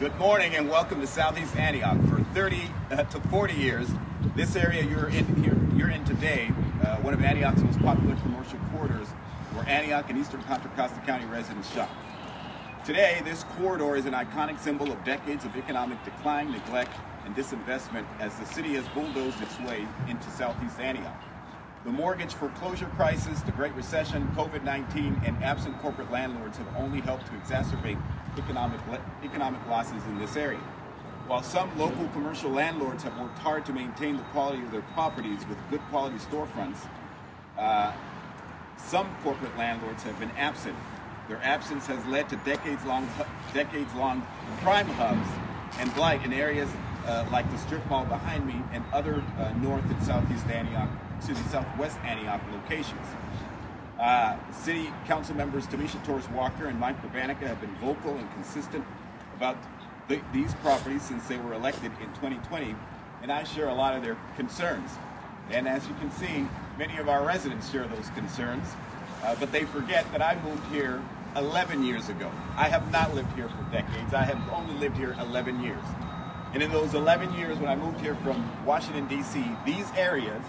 Good morning and welcome to Southeast Antioch. For 30 to 40 years, this area you're in today, one of Antioch's most popular commercial corridors, where Antioch and Eastern Contra Costa County residents shop. Today, this corridor is an iconic symbol of decades of economic decline, neglect, and disinvestment as the city has bulldozed its way into Southeast Antioch. The mortgage foreclosure crisis, the Great Recession, COVID-19, and absent corporate landlords have only helped to exacerbate economic losses in this area. While some local commercial landlords have worked hard to maintain the quality of their properties with good quality storefronts, some corporate landlords have been absent. Their absence has led to decades-long crime hubs and blight in areas like the strip mall behind me and other north and southwest Antioch locations. City Council members Tamisha Torres Walker and Mike Urbanica have been vocal and consistent about these properties since they were elected in 2020, and I share a lot of their concerns. And as you can see, many of our residents share those concerns, but they forget that I moved here 11 years ago. I have not lived here for decades. I have only lived here 11 years. And in those 11 years when I moved here from Washington, D.C., these areas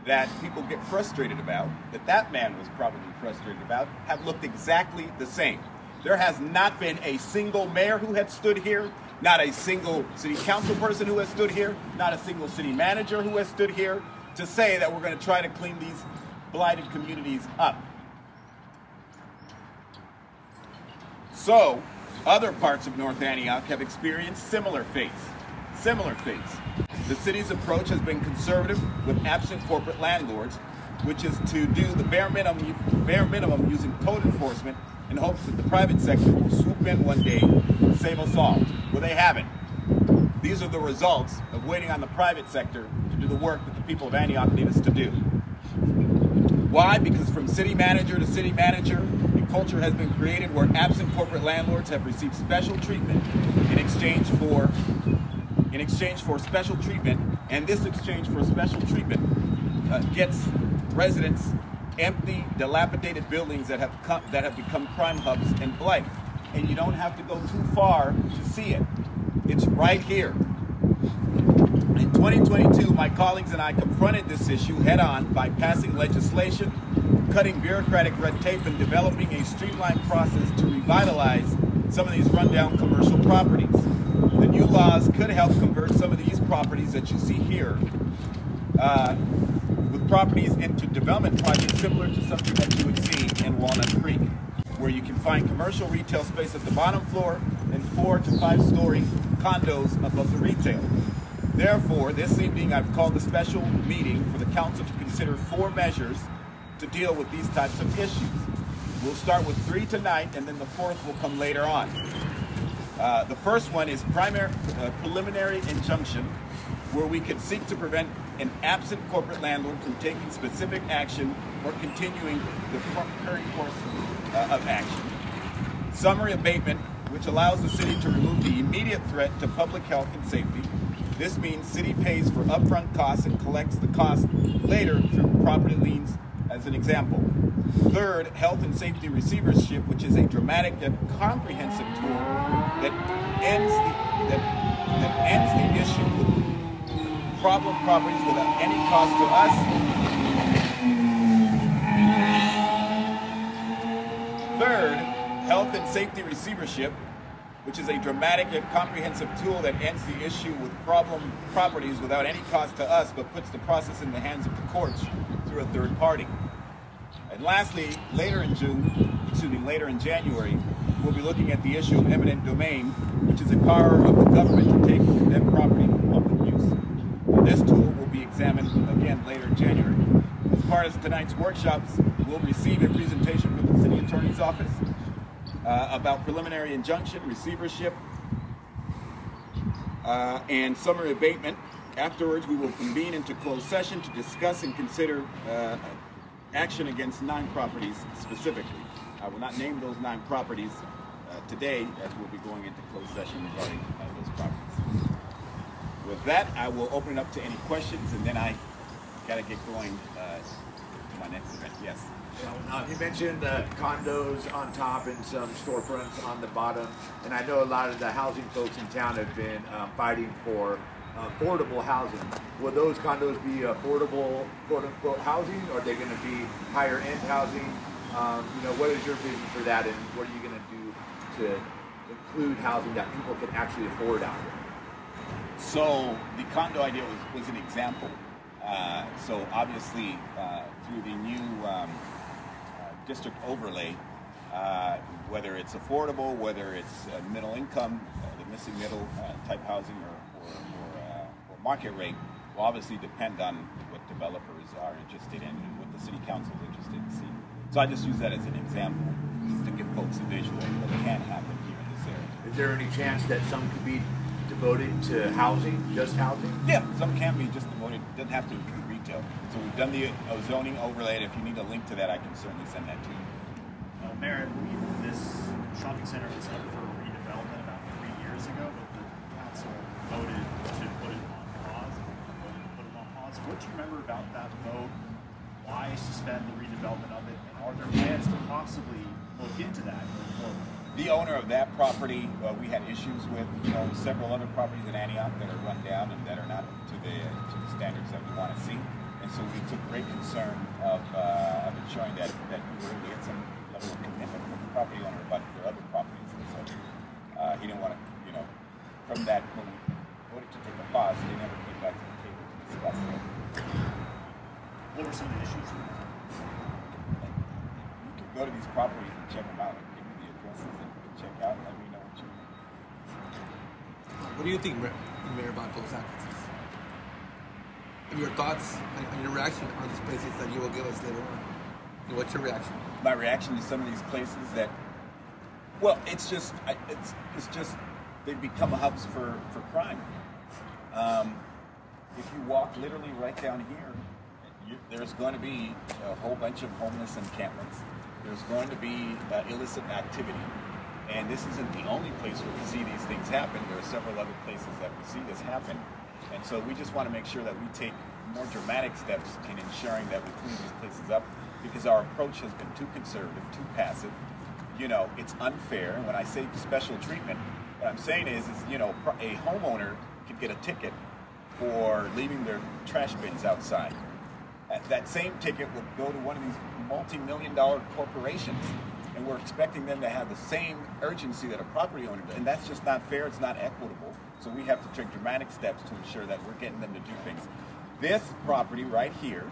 that people get frustrated about, that man was probably frustrated about, have looked exactly the same. There has not been a single mayor who has stood here, not a single city council person who has stood here, not a single city manager who has stood here to say that we're going to try to clean these blighted communities up. So, other parts of North Antioch have experienced similar fates. The city's approach has been conservative with absent corporate landlords, which is to do the bare minimum using code enforcement in hopes that the private sector will swoop in one day and save us all. Well, they haven't. These are the results of waiting on the private sector to do the work that the people of Antioch need us to do. Why? Because from city manager to city manager, a culture has been created where absent corporate landlords have received special treatment in exchange for special treatment, and this exchange for special treatment gets residents empty, dilapidated buildings that have become crime hubs and blight. And you don't have to go too far to see it. It's right here. In 2022, my colleagues and I confronted this issue head-on by passing legislation, cutting bureaucratic red tape, and developing a streamlined process to revitalize some of these rundown commercial properties. The new laws could help convert some of these properties that you see here with properties into development projects similar to something that you would see in Walnut Creek, where you can find commercial retail space at the bottom floor and 4 to 5 story condos above the retail. Therefore, this evening I've called a special meeting for the council to consider 4 measures to deal with these types of issues. We'll start with 3 tonight, and then the 4th will come later on. The first one is preliminary injunction, where we could seek to prevent an absent corporate landlord from taking specific action or continuing the current course of action. Summary abatement, which allows the city to remove the immediate threat to public health and safety. This means city pays for upfront costs and collects the cost later through property liens, as an example. Third, health and safety receivership, which is a dramatic yet comprehensive tool that ends the issue with problem properties without any cost to us. Third, health and safety receivership, which is a dramatic yet comprehensive tool that ends the issue with problem properties without any cost to us, but puts the process in the hands of the courts through a third party. And lastly, later in January, we'll be looking at the issue of eminent domain, which is a power of the government to take condemned property for public use. This tool will be examined again later in January. As part of tonight's workshops, we'll receive a presentation from the City Attorney's Office about preliminary injunction, receivership, and summary abatement. Afterwards, we will convene into closed session to discuss and consider action against 9 properties specifically. I will not name those 9 properties today, as we'll be going into closed session regarding those properties. With that, I will open it up to any questions, and then I got to get going my next event. Yes. You mentioned condos on top and some storefronts on the bottom, and I know a lot of the housing folks in town have been fighting for affordable housing. Will those condos be affordable, quote-unquote, housing, or are they going to be higher-end housing? What is your vision for that, and what are you going to do to include housing that people can actually afford out there? So the condo idea was an example. So obviously, through the new district overlay, whether it's affordable, whether it's middle income, the missing middle type housing, or market rate, will obviously depend on what developers are interested in and what the city council is interested in seeing. So I just use that as an example, just to give folks a visual of what can happen here in this area. Is there any chance that some could be devoted to housing, just housing? Yeah, some can be just devoted. It doesn't have to include retail. So we've done the zoning overlay. If you need a link to that, I can certainly send that to you. Mayor, I believe this shopping center was up for redevelopment about 3 years ago, but the council voted to put it on pause. What do you remember about that vote? Why suspend the redevelopment of it? And are there plans to possibly look into that going forward? The owner of that property, we had issues with, several other properties in Antioch that are run down and that are not to the standards that we want to see. And so we took great concern of ensuring that we were able to get some level of commitment from the property owner about their other properties. And so he didn't want to, from that, when we voted to take a pause, they never came back to the table to discuss it. What were some of the issues? You can go to these properties and check them out. And check out and let me know what you need. What do you think, Mayor, about those actions? And your thoughts and your reaction on these places that you will give us later on? And what's your reaction? My reaction to some of these places that, well, it's just they've become hubs for crime. If you walk literally right down here, there's going to be a whole bunch of homeless encampments. There's going to be illicit activity. And this isn't the only place where we see these things happen. There are several other places that we see this happen. And so we just want to make sure that we take more dramatic steps in ensuring that we clean these places up, because our approach has been too conservative, too passive. It's unfair. And when I say special treatment, what I'm saying is a homeowner could get a ticket for leaving their trash bins outside. That same ticket will go to one of these multi-million-dollar corporations, and we're expecting them to have the same urgency that a property owner does. And that's just not fair. It's not equitable. So we have to take dramatic steps to ensure that we're getting them to do things. This property right here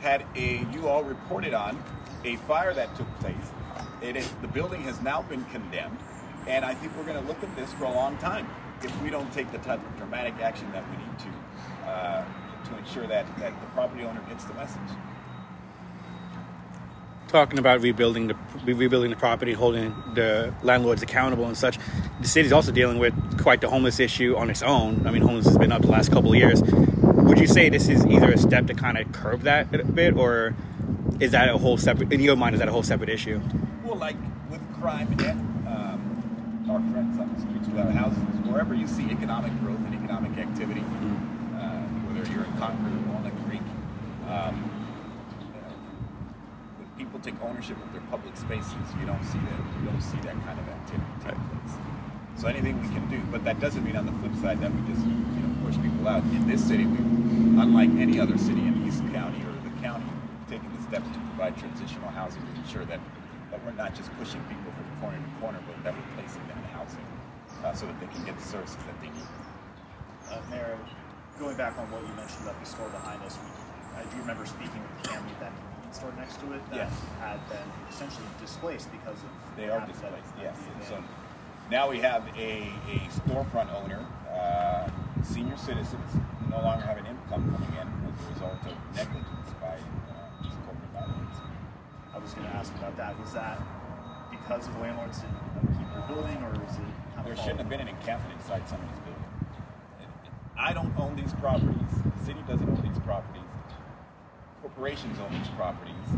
had you all reported on a fire that took place. The building has now been condemned, and I think we're going to look at this for a long time if we don't take the type of dramatic action that we need to ensure that the property owner gets the message. Talking about rebuilding the property, holding the landlords accountable and such, the city's also dealing with quite the homeless issue on its own. I mean, homeless has been up the last couple of years. Would you say this is either a step to kind of curb that a bit, or is that a whole separate, in your mind, is that a whole separate issue? Well, like with crime and our friends on the streets without houses, wherever you see economic growth and economic activity, whether you're in Concord or Walnut Creek, when people take ownership of their public spaces, you don't see that kind of activity take place. So anything we can do, but that doesn't mean on the flip side that we just push people out. In this city, unlike any other city in East County or the county, we've taken the steps to provide transitional housing to ensure that we're not just pushing people from corner to corner, but that we're placing them in housing so that they can get the services that they need. Mayor, going back on what you mentioned about the store behind us, I do remember speaking with the family at that convenience store next to it that had been essentially displaced because of... They are displaced, yes. So now we have a storefront owner, senior citizens who no longer have an income coming in as a result of negligence by these corporate landlords. I was going to ask about that. Was that because of landlords didn't keep their building, or was it... There shouldn't have been an encampment inside some of these buildings. I don't own these properties. The city doesn't own these properties. Corporations own these properties,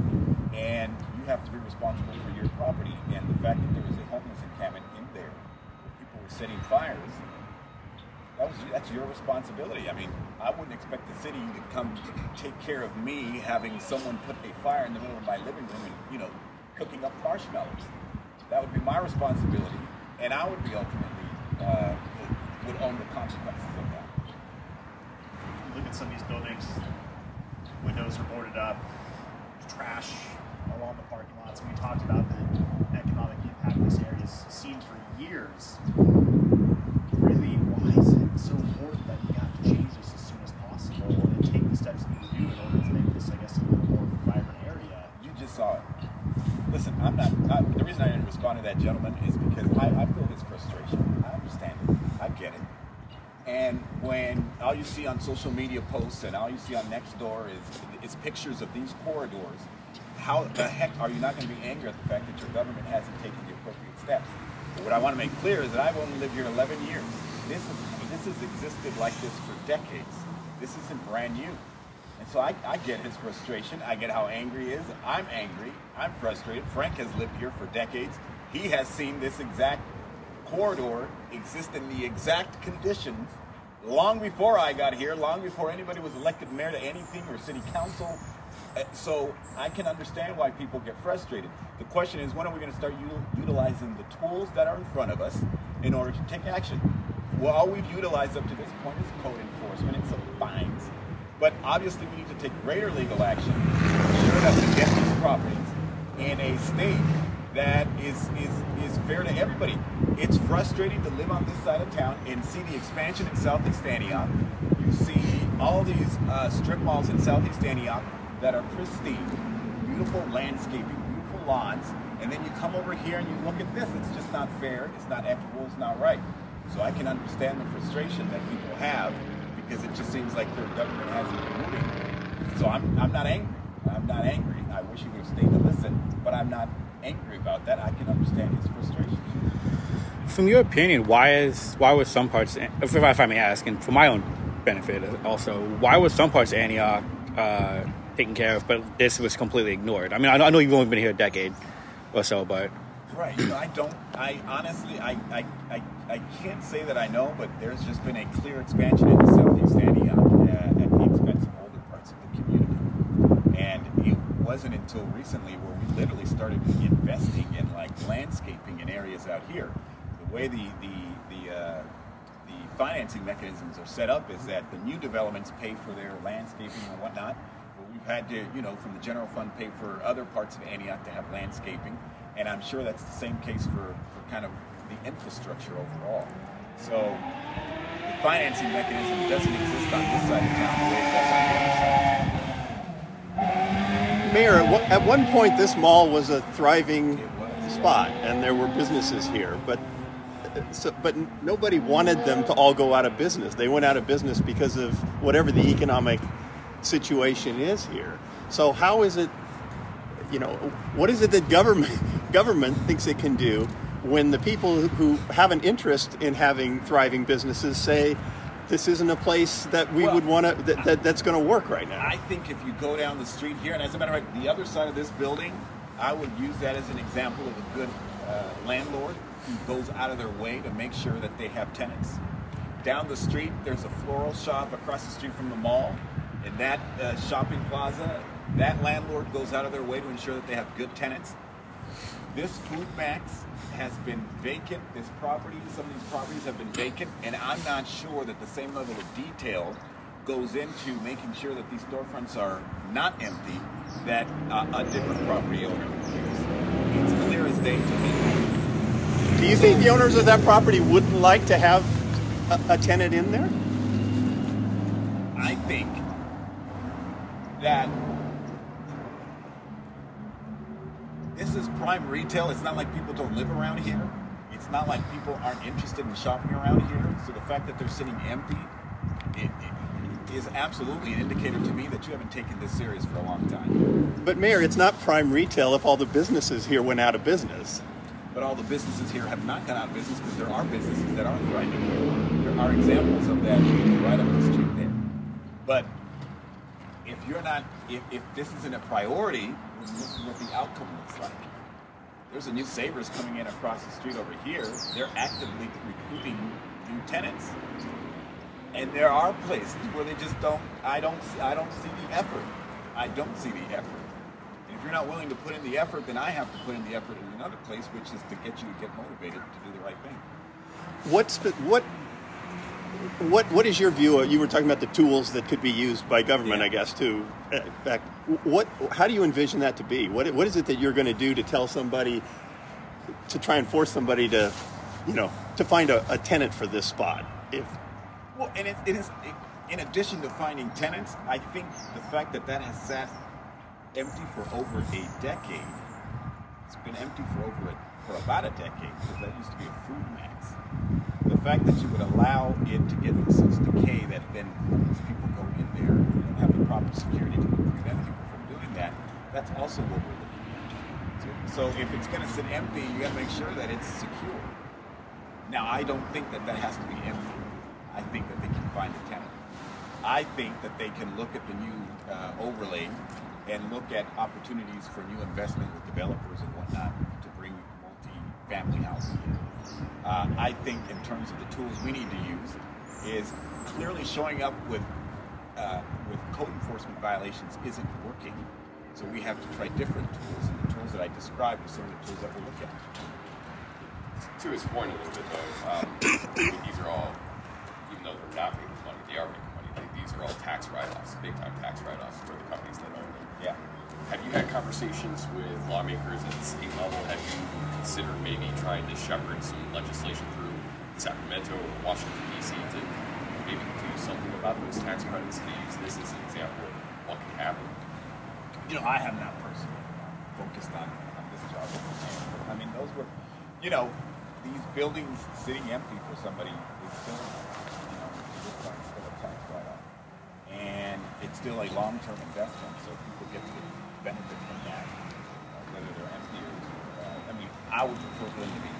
and you have to be responsible for your property. And the fact that there was a homeless encampment in there, where people were setting fires, That's your responsibility. I mean, I wouldn't expect the city to come take care of me having someone put a fire in the middle of my living room and, cooking up marshmallows. That would be my responsibility, and I would be ultimately would own the consequences of that. You look at some of these buildings, windows are boarded up, trash along the parking lots, and we talked about the economic impact this area has seen for years. Really, why is it so important that we have to change this as soon as possible and take the steps that we do in order to make this, I guess, a little more vibrant area? You just saw it. Listen, the reason I didn't respond to that gentleman is because I feel his frustration. I understand it. I get it. And when all you see on social media posts and all you see on Nextdoor is pictures of these corridors, how the heck are you not going to be angry at the fact that your government hasn't taken the appropriate steps? But what I want to make clear is that I've only lived here 11 years. This has existed like this for decades. This isn't brand new. And so I get his frustration. I get how angry he is. I'm angry. I'm frustrated. Frank has lived here for decades. He has seen this exact corridor exist in the exact conditions long before I got here, long before anybody was elected mayor to anything or city council. So I can understand why people get frustrated. The question is, when are we going to start utilizing the tools that are in front of us in order to take action? Well, all we've utilized up to this point is code enforcement and some fines. But obviously we need to take greater legal action to ensure that we get these properties in a state that is fair to everybody. It's frustrating to live on this side of town and see the expansion in Southeast Antioch. You see all these strip malls in Southeast Antioch that are pristine, beautiful landscaping, beautiful lawns, and then you come over here and you look at this. It's just not fair, it's not equitable, it's not right. So I can understand the frustration that people have because it just seems like their government hasn't been moving. So I'm not angry. I'm not angry. I wish he would have stayed to listen, but I'm not angry about that. I can understand his frustration. From your opinion, why was some parts, if I may ask, and for my own benefit also, why was some parts of Antioch taken care of, but this was completely ignored? I mean, I know you've only been here a decade or so, but... Right. I honestly can't say that I know, but there's just been a clear expansion into Southeast Antioch at the expense of older parts of the community. And it wasn't until recently where we literally started investing in like landscaping in areas out here. The way the financing mechanisms are set up is that the new developments pay for their landscaping and whatnot. But we've had to, from the general fund pay for other parts of Antioch to have landscaping. And I'm sure that's the same case for kind of the infrastructure overall. So the financing mechanism doesn't exist on this side of town the way it does on the other side. Mayor, at one point this mall was a thriving spot and there were businesses here, but nobody wanted them to all go out of business. They went out of business because of whatever the economic situation is here. So how is it, what is it that government thinks it can do when the people who have an interest in having thriving businesses say this isn't a place that we would want to that's going to work right now? I think if you go down the street here, and as a matter of fact, the other side of this building, I would use that as an example of a good landlord who goes out of their way to make sure that they have tenants. Down the street, there's a floral shop across the street from the mall. In that shopping plaza, that landlord goes out of their way to ensure that they have good tenants. This Food Max has been vacant. Some of these properties have been vacant, and I'm not sure that the same level of detail goes into making sure that these storefronts are not empty that a different property owner would use. It's clear as day to me. Do you think the owners of that property wouldn't like to have a tenant in there? I think that this is prime retail. It's not like people don't live around here. It's not like people aren't interested in shopping around here. So the fact that they're sitting empty, it is absolutely an indicator to me that you haven't taken this serious for a long time. But Mayor, it's not prime retail if all the businesses here went out of business. But all the businesses here have not gone out of business because there are businesses that are thriving. There are examples of that right up the street there. But if this isn't a priority, this is what the outcome looks like. There's a new Savers coming in across the street over here. They're actively recruiting new tenants. And there are places where they just don't. I don't see the effort. I don't see the effort. And if you're not willing to put in the effort, then I have to put in the effort in another place, which is to get you to get motivated to do the right thing. What is your view? You were talking about the tools that could be used by government, Yeah. I guess, to back. How do you envision that to be? What is it that you're going to do to tell somebody, to try and force somebody to, to find a tenant for this spot? Well, and it is in addition to finding tenants, I think the fact that has sat empty for over a decade. It's been empty for about a decade, because that used to be a food max. The fact that you would allow it to get such decay that then homeless people go in there and have the proper security to prevent people from doing that, that's also what we're looking at. So if it's going to sit empty, you got to make sure that it's secure. Now, I don't think that has to be empty. I think that they can find a tenant. I think that they can look at the new overlay and look at opportunities for new investment with developers and whatnot to bring multi-family housing in. I think in terms of the tools we need to use is clearly showing up with code enforcement violations isn't working. So we have to try different tools, and the tools that I described are some of the tools that we're looking at. To his point a little bit, though, these are all, even though they're not making money, they are making money. These are all tax write-offs, big-time tax write-offs for the companies that own them. Yeah. Have you had conversations with lawmakers at the state level? Have you considered maybe trying to shepherd some legislation through Sacramento or Washington, D.C. to maybe do something about those tax credits, to use this as an example of what can happen? I have not personally focused on this job. I mean, those were, these buildings sitting empty for somebody is still, still a tax write-off. And it's still a long-term investment, so people get to benefit from that, whether they're empty or, I would prefer for them to be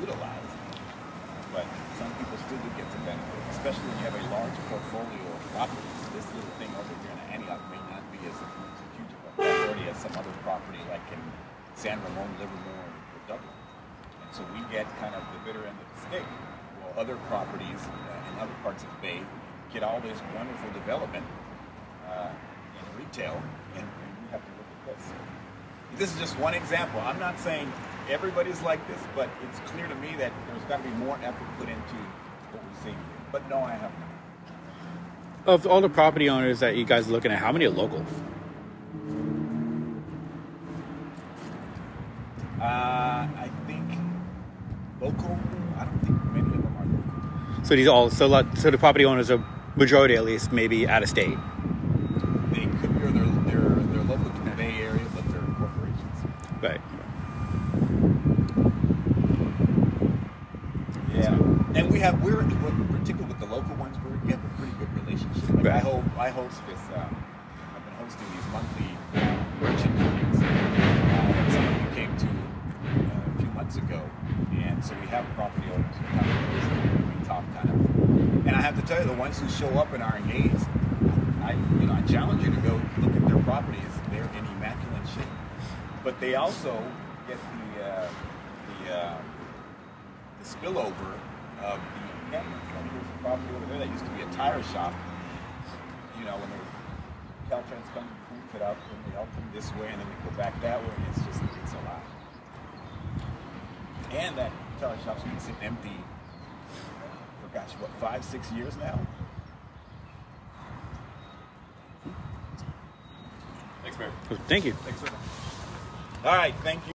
utilized, but some people still do get to benefit, especially when you have a large portfolio of properties. This little thing over here in Antioch may not be as huge of a priority as some other property like in San Ramon, Livermore, or Dublin. And so we get kind of the bitter end of the stick, while other properties in other parts of the Bay get all this wonderful development in retail, and we have to look at this. This is just one example. I'm not saying everybody's like this, but it's clear to me that there's got to be more effort put into what we see. But no, I have not. Of all the property owners that you guys are looking at, how many are local? I think local. I don't think many of them are local. So the property owners are majority, at least, maybe out of state. They could be, or they're local to the Bay Area, but they're corporations. Right. Yeah, and we're particularly with the local ones, we have a pretty good relationship. Like Right. I host this. I've been hosting these monthly merchant meetings that some of you came to a few months ago, and so we have property owners who come and we talk kind of. And I have to tell you, the ones who show up and are engaged, I challenge you to go look at their properties. They're in immaculate shape, but they also get the spillover of the campus. There's a property over there that used to be a tire shop. When the Caltrans come and cleans it out, and they help them this way, and then they go back that way. It's a lot. And that tire shop's been sitting empty for 5-6 years now. Thanks, Mayor. Thank you. Thanks so much. All right, thank you.